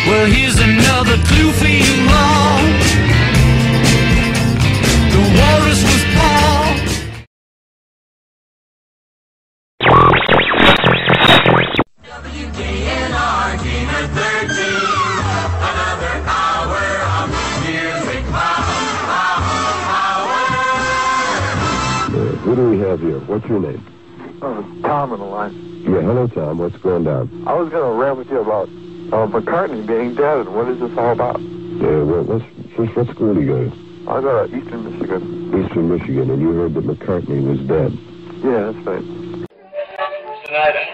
Well, here's another clue for you all. The walrus was Paul. WKNR, Gamer 13, another hour of music power. Who do we have here? What's your name? Tom on the line. Yeah, hello, Tom. What's going down? I was going to rant with you about McCartney being dead, and what is this all about? Yeah, well, what school do you go to? I go to Eastern Michigan. Eastern Michigan, and you heard that McCartney was dead. Yeah, that's right. Snyder.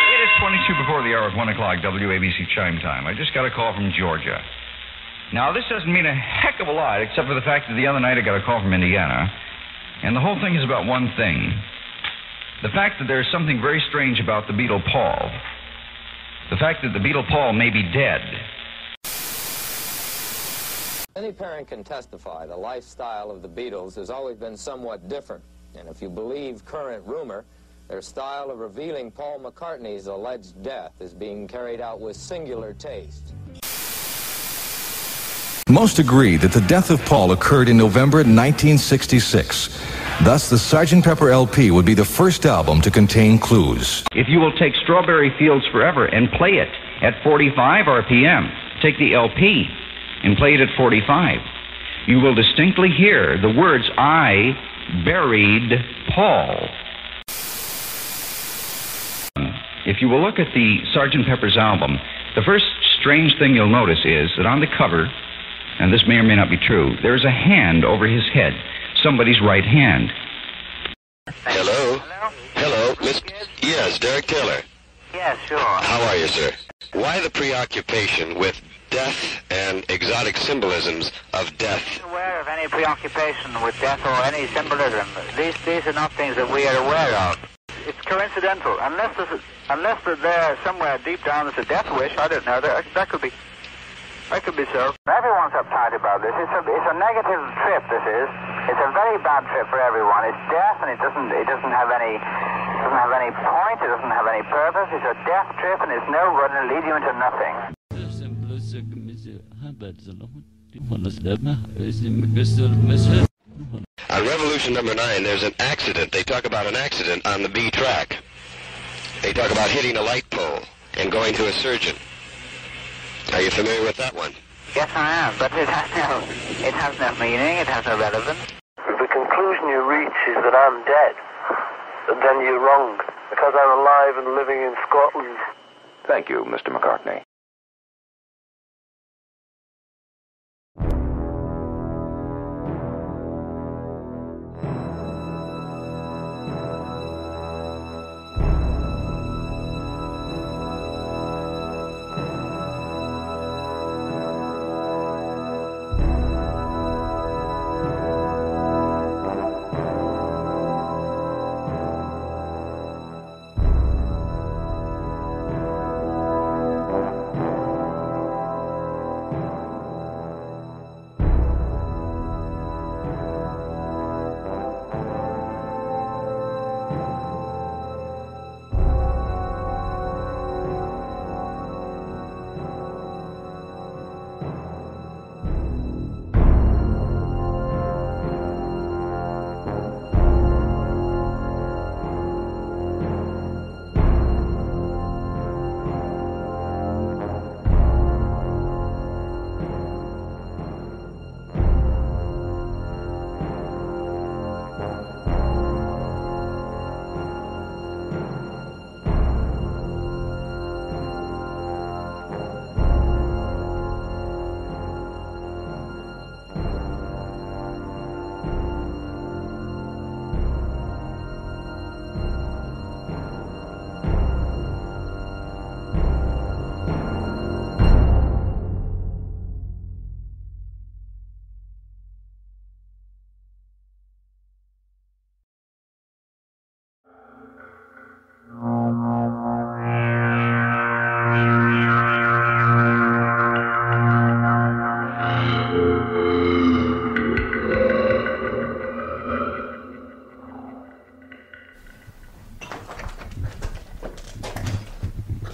It is 22 before the hour of 1 o'clock, WABC chime time. I just got a call from Georgia. Now, this doesn't mean a heck of a lot, except for the fact that the other night I got a call from Indiana, and the whole thing is about one thing. The fact that there's something very strange about the Beatle Paul. The fact that the Beatle Paul may be dead. Any parent can testify the lifestyle of the Beatles has always been somewhat different. And if you believe current rumor, their style of revealing Paul McCartney's alleged death is being carried out with singular taste. Most agree that the death of Paul occurred in November 1966. Thus, the Sgt. Pepper LP would be the first album to contain clues. If you will take Strawberry Fields Forever and play it at 45 RPM, take the LP and play it at 45, you will distinctly hear the words, "I buried Paul." If you will look at the Sgt. Pepper's album, the first strange thing you'll notice is that on the cover, and this may or may not be true, there's a hand over his head, somebody's right hand. Hello? Hello, Miss... Yes, Derek Taylor. Yeah, sure. How are you, sir? Why the preoccupation with death and exotic symbolisms of death? I'm not aware of any preoccupation with death or any symbolism. These are not things that we are aware of. It's coincidental. Unless there somewhere deep down there's a death wish, I don't know. That could be so. Everyone's uptight about this. It's a negative trip, this is. It's a very bad trip for everyone. It's death, and it doesn't have any point, it doesn't have any purpose. It's a death trip, and it's no good, and it'll lead you into nothing. On Revolution number 9, there's an accident. They talk about an accident on the B track. They talk about hitting a light pole and going to a surgeon. Are you familiar with that one? Yes, I am, but it has no meaning, it has no relevance. If the conclusion you reach is that I'm dead, then you're wrong, because I'm alive and living in Scotland. Thank you, Mr. McCartney.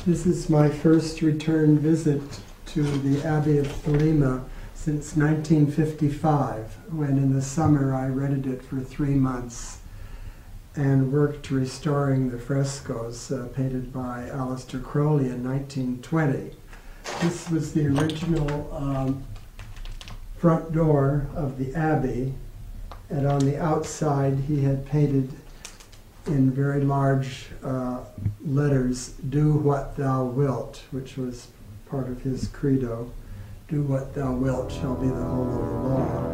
This is my first return visit to the Abbey of Thelema since 1955, when in the summer I rented it for 3 months and worked restoring the frescoes painted by Aleister Crowley in 1920. This was the original front door of the Abbey, and on the outside he had painted in very large letters, "Do what thou wilt," which was part of his credo. Do what thou wilt shall be the whole of the law.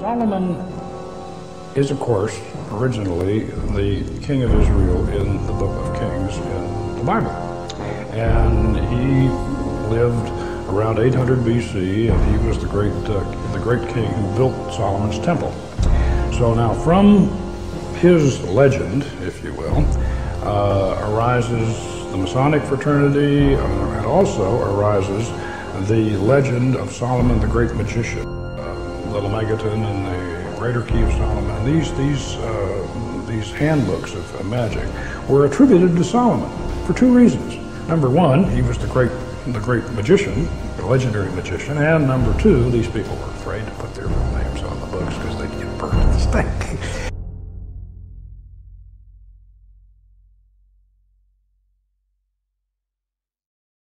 Solomon is, of course, originally the king of Israel in the Book of Kings in the Bible. And he lived around 800 BC, and he was the great king who built Solomon's temple. So now from his legend, if you will, arises the Masonic fraternity, and also arises the legend of Solomon the Great Magician. Little Megaton and the Greater Key of Solomon. These handbooks of magic were attributed to Solomon for 2 reasons. Number 1, he was the great magician, the legendary magician, and number 2, these people were afraid to put their real names on the books because they'd get burned at the stake.